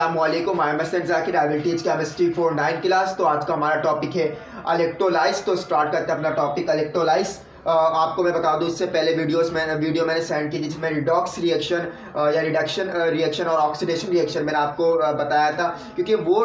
अस्सलामुअलैकुम, I am S Zakir. I will teach chemistry for 9 class. तो आज का हमारा टॉपिक है इलेक्ट्रोलाइट्स। तो स्टार्ट करते हैं अपना टॉपिक इलेक्ट्रोलाइट्स। आपको मैं बता दूं, इससे पहले वीडियो मैंने सेंड की थी जिसमें रिडॉक्स रिएक्शन या रिडक्शन रिएक्शन और ऑक्सीडेशन रिएक्शन मैंने आपको बताया था, क्योंकि वो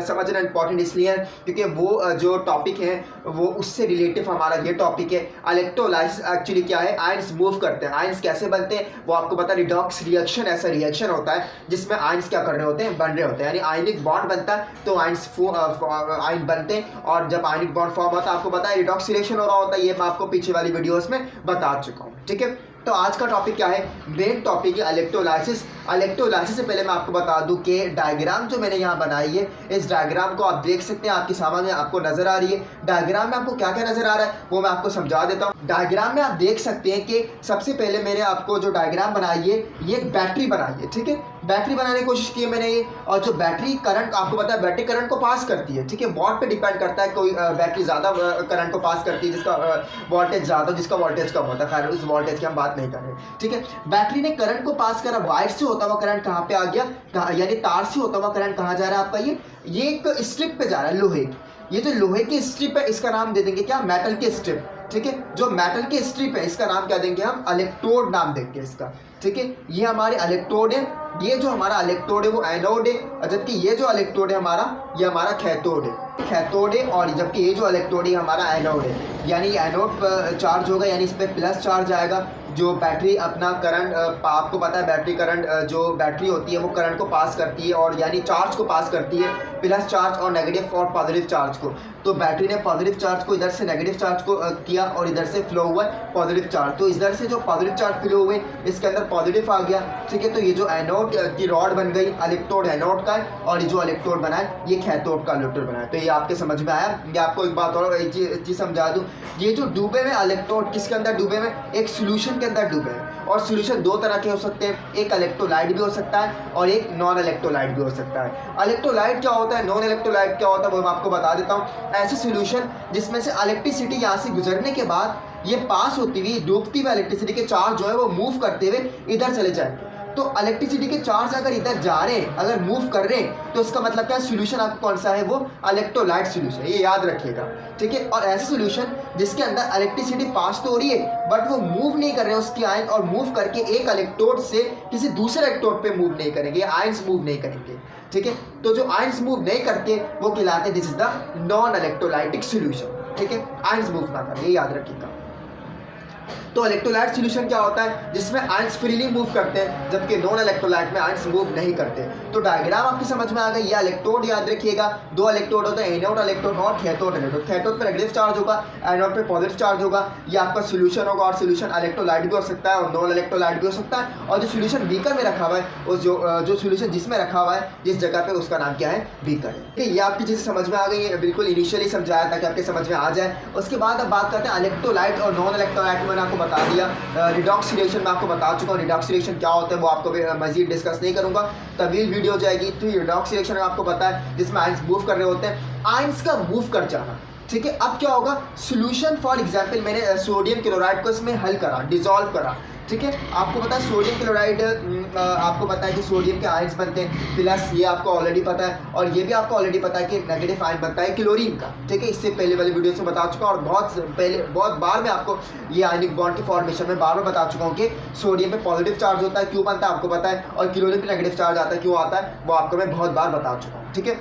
समझना इंपॉर्टेंट इसलिए है क्योंकि वो जो टॉपिक है वो उससे रिलेटिव हमारा ये टॉपिक है। इलेक्ट्रोलाइसिस एक्चुअली क्या है, आयंस मूव करते हैं। आयंस कैसे बनते हैं वो आपको पता है। रिडॉक्स रिएक्शन ऐसा रिएक्शन होता है जिसमें आयंस क्या कर रहे होते हैं, बन रहे होते हैं, यानी आयनिक बॉन्ड बनता है तो आयन बनते हैं। और जब आयनिक बॉन्ड फॉर्म होता है आपको पता है रिडॉक्स रिएक्शन हो रहा होता है। ये मैं आपको पीछे वाली वीडियोस में बता चुका हूँ, ठीक है। तो आज का टॉपिक क्या है, मेन टॉपिक है इलेक्ट्रोलाइसिस। इलेक्ट्रोलाइसिस से पहले मैं आपको बता दूं कि डायग्राम जो मैंने यहाँ बनाई है, इस डायग्राम को आप देख सकते हैं, आपके सामने आपको नजर आ रही है। डायग्राम में आपको क्या क्या नजर आ रहा है वो मैं आपको समझा देता हूँ। डायग्राम में आप देख सकते हैं कि सबसे पहले मैंने आपको जो डायग्राम बनाई है ये एक बैटरी बनाई है, ठीक है। बैटरी बनाने की कोशिश की है मैंने ये, और जो बैटरी करंट आपको पता है बैटरी करंट को पास करती है, ठीक है। वॉट पे डिपेंड करता है, कोई बैटरी ज़्यादा करंट को पास करती है जिसका वोल्टेज ज़्यादा, जिसका वोल्टेज कम होता है। खैर उस वोल्टेज की हम बात नहीं कर रहे, ठीक है। बैटरी ने करंट को पास करा, वायर से होता हुआ करंट कहाँ पे आ गया, यानी तार से होता हुआ करंट कहाँ जा रहा है आपका, ये एक स्ट्रिप पे जा रहा है, लोहे की। ये जो लोहे की स्ट्रिप है इसका नाम दे देंगे क्या, मेटल की स्ट्रिप, ठीक है। जो मेटल की स्ट्रिप है इसका नाम क्या देंगे हम, इलेक्ट्रोड नाम देंगे इसका, ठीक है। ये हमारे इलेक्ट्रोड है, ये जो हमारा इलेक्ट्रोड है वो एनोड है, जबकि ये जो इलेक्ट्रोड है हमारा, ये हमारा कैथोड है, और जबकि ये जो इलेक्ट्रोड है हमारा एनोड है। यानी एनोड पर चार्ज होगा, यानी इस पर प्लस चार्ज आएगा। जो बैटरी अपना करंट, आपको पता है बैटरी करंट, जो बैटरी होती है वो करंट को पास करती है, और यानी चार्ज को पास करती है, प्लस चार्ज और नेगेटिव और पॉजिटिव चार्ज को। तो बैटरी ने पॉजिटिव चार्ज को इधर से नेगेटिव चार्ज को किया और इधर से फ्लो हुआ पॉजिटिव चार्ज। तो इधर से जो पॉजिटिव चार्ज फ्लो हुए इसके अंदर पॉजिटिव आ गया, ठीक है। तो ये जो एनोड की रॉड बन गई, इलेक्ट्रोड एनोड का है, और ये जो इलेक्ट्रोड बना है ये कैथोड का इलेक्ट्रोड बना है। तो ये आपके समझ में आया। ये आपको एक बात और एक चीज़ समझा दूँ, ये जो डूबे में इलेक्ट्रोड किसके अंदर डूबे में, एक सोल्यूशन के अंदर डूबे हैं। और सोल्यूशन दो तरह के हो सकते हैं, एक इलेक्ट्रोलाइट भी हो सकता है और एक नॉन इलेक्ट्रोलाइट भी हो सकता है। इलेक्ट्रोलाइट क्या होता है, नॉन इलेक्ट्रोलाइट क्या होता है वो मैं आपको बता देता हूँ। ऐसे सोल्यूशन जिसमें से इलेक्ट्रिसिटी यहाँ से गुजरने के बाद ये पास होती हुई डूबती हुई इलेक्ट्रिसिटी के चार्ज जो है वो मूव करते हुए इधर चले जाए। तो इलेक्ट्रिसिटी के चार्ज अगर इधर जा रहे हैं, अगर मूव कर रहे हैं, तो इसका मतलब क्या है, सोल्यूशन आपको कौन सा है, वो इलेक्ट्रोलाइट सोल्यूशन, ये याद रखिएगा, ठीक है। और ऐसे सोल्यूशन जिसके अंदर इलेक्ट्रिसिटी पास तो हो रही है बट वो मूव नहीं कर रहे हैं उसकी आयन, और मूव करके एक इलेक्ट्रोड से किसी दूसरे इलेक्ट्रोड पे मूव नहीं करेंगे, आयंस मूव नहीं करेंगे, ठीक है। तो जो आयंस मूव नहीं करते वो कहलाते हैं, this is the non electrolytic solution, ठीक है। आयंस मूव ना करें, ये याद रखिएगा। तो इलेक्ट्रोलाइट सॉल्यूशन क्या होता है, जिसमें आयंस फ्रीली मूव करते हैं, जबकि नॉन इलेक्ट्रोलाइट में आयंस मूव नहीं करते। तो डायग्राम आपकी समझ में आ गई। ये इलेक्ट्रोड याद रखिएगा, दो इलेक्ट्रोड होते हैं, एनोड इलेक्ट्रोड और कैथोड इलेक्ट्रोड। कैथोड पर नेगेटिव चार्ज होगा, एनोड पे पॉजिटिव चार्ज होगा। ये आपका सॉल्यूशन होगा, और सॉल्यूशन इलेक्ट्रोलाइट भी हो सकता है और नॉन इलेक्ट्रोलाइट भी हो सकता है। और जो सॉल्यूशन बीकर में रखा हुआ है, उस जो सॉल्यूशन जिसमें रखा हुआ है जिस जगह पे, उसका नाम क्या है, बीकर है, ठीक है। ये आपकी चीज़ें समझ में आ गई है, बिल्कुल इनिशियली समझाया ताकि आपके समझ में आ जाए। उसके बाद अब बात करते हैं इलेक्ट्रोलाइट और नॉन इलेक्ट्रोलाइट। मैंने आपको बता दिया, रिडॉक्स रिएक्शन मैं आपको बता चुका हूँ। रिडॉक्स रिएक्शन क्या होता है वो आपको मजीद डिस्कस नहीं करूंगा, तवील वीडियो हो जाएगी। तो रिडॉक्स रिएक्शन आपको पता है जिसमें आयंस मूव कर रहे होते हैं, आयंस का मूव कर जाना, ठीक है। अब क्या होगा, सोल्यूशन फॉर एग्जांपल मैंने सोडियम क्लोराइड को इसमें हल करा, डिसॉल्व करा, ठीक है। आपको पता है सोडियम क्लोराइड, आपको पता है कि सोडियम के आयंस बनते हैं प्लस, ये आपको ऑलरेडी पता है। और ये भी आपको ऑलरेडी पता है कि नेगेटिव आयन बनता है क्लोरीन का, ठीक है। इससे पहले वाली वीडियो से बता चुका हूँ, और बहुत बार मैं आपको ये आयनिक बॉन्ड के फॉर्मेशन में बार बता चुका हूँ कि सोडियम पे पॉजिटिव चार्ज होता है, क्यों बनता है आपको पता है, और क्लोरीन पे नेगेटिव चार्ज आता है, क्यों आता है, वो आपको मैं बहुत बार बता चुका हूँ, ठीक है।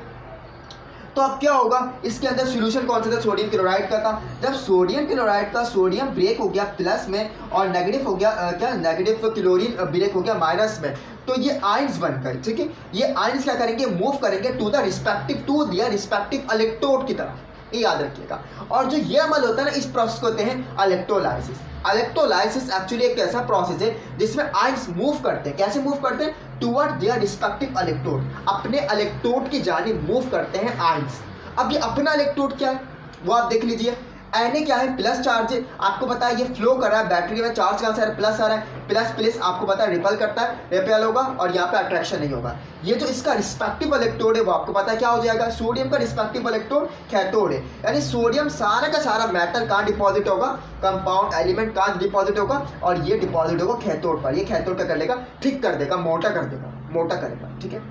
तो अब क्या होगा, इसके अंदर सॉल्यूशन कौन सा था, सोडियम क्लोराइड का था। जब सोडियम क्लोराइड का सोडियम ब्रेक हो गया प्लस में, और नेगेटिव हो गया क्या, नेगेटिव क्लोरीन ब्रेक हो गया माइनस में, तो ये आयंस बन गए, ठीक है। ये आयंस क्या करेंगे, मूव करेंगे टू द रिस्पेक्टिव इलेक्ट्रोड की तरफ, ये याद रखिएगा। और जो ये अमल होता है ना, इस प्रोसेस को कहते हैं इलेक्ट्रोलाइसिस। इलेक्ट्रोलाइसिस एक्चुअली एक ऐसा प्रोसेस है जिसमें आयंस मूव करते हैं। कैसे मूव करते हैं, टुवर्ड देयर रिस्पेक्टिव इलेक्ट्रोड, अपने इलेक्ट्रोड की जानिब मूव करते हैं आयंस। अब ये अपना इलेक्ट्रोड क्या है वो आप देख लीजिए। एन क्या है, प्लस चार्ज है, आपको पता है ये फ्लो कर रहा है, बैटरी में चार्ज कहाँ से आ रहा है, प्लस आ रहा है, प्लस प्लस आपको पता है रिपल करता है, रिपेल होगा, और यहाँ पे अट्रैक्शन नहीं होगा। ये जो इसका रिस्पेक्टिव इलेक्ट्रोड है वो आपको पता है क्या हो जाएगा, सोडियम का रिस्पेक्टिव इलेक्ट्रोड कैथोड है। यानी सोडियम सारा का सारा मेटल कहाँ डिपॉजिट होगा, कंपाउंड एलिमेंट कहाँ डिपॉजिट होगा, और ये डिपॉजिट होगा कैथोड पर। ये कैथोड क्या कर लेगा, थिक कर देगा, मोटा कर देगा, मोटा करेगा, ठीक है।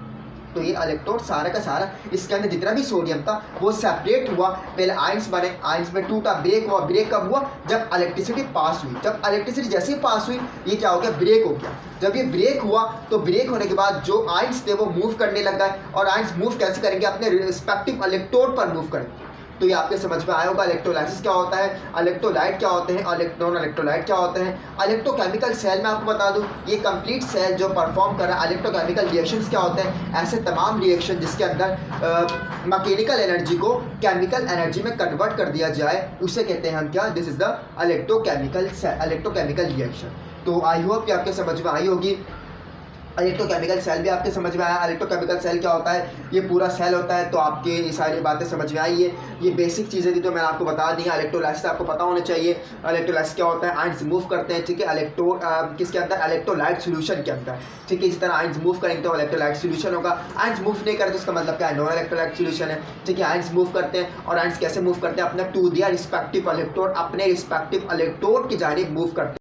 तो ये इलेक्ट्रोड सारा का सारा इसके अंदर जितना भी सोडियम था वो सेपरेट हुआ, पहले आयंस बने, आयंस में टूटा, ब्रेक हुआ। ब्रेक कब हुआ? जब इलेक्ट्रिसिटी पास हुई। जब इलेक्ट्रिसिटी जैसे ही पास हुई ये क्या हो गया? ब्रेक हो गया। जब ये ब्रेक हुआ तो ब्रेक होने के बाद जो आयंस थे वो मूव करने लग गए, और आयंस मूव कैसे करेंगे? अपने रिस्पेक्टिव इलेक्ट्रोड पर मूव करेंगे। तो ये आपके समझ में आया होगा इलेक्ट्रोलाइसिस क्या होता है, इलेक्ट्रोलाइट क्या होते हैं, नॉन इलेक्ट्रोलाइट क्या होते हैं। इलेक्ट्रोकेमिकल सेल में आपको बता दूं, ये कंप्लीट सेल जो परफॉर्म कर रहा है, इलेक्ट्रोकेमिकल रिएक्शंस क्या होते हैं? ऐसे तमाम रिएक्शन जिसके अंदर मैकेनिकल एनर्जी को केमिकल एनर्जी में कन्वर्ट कर दिया जाए, उसे कहते हैं हम क्या? This is the electrochemical reaction. तो आई होप कि आपके समझ में आई होगी। इलेक्ट्रोकेमिकल सेल भी आपके समझ में आया। इलेक्ट्रोकेमिकल सेल क्या होता है? ये पूरा सेल होता है। तो आपके ये सारी बातें समझ में आई है। ये बेसिक चीज़ें थी तो मैंने आपको बता दी हैं। इलेक्ट्रोलाइसिस आपको पता होना चाहिए। इलेक्ट्रोलाइसिस क्या होता है? आयंस मूव करते हैं, ठीक है, किसके अंदर? इलेक्ट्रोलाइट सोल्यूशन के अंदर, ठीक है। इसी तरह आयंस मूव करेंगे तो इलेक्ट्रोलाइट सोल्यूशन होगा। आयंस मूव नहीं करते तो इसका मतलब क्या है? नॉन इलेक्ट्रोलाइट सोल्यूशन है, ठीक है। आयंस मूव करते हैं, और आयंस कैसे मूव करते हैं? अपने टू दियर रिस्पेक्टिव इलेक्ट्रोड, अपने रिस्पेक्टिव इलेक्ट्रोड की जानिब मूव करते हैं।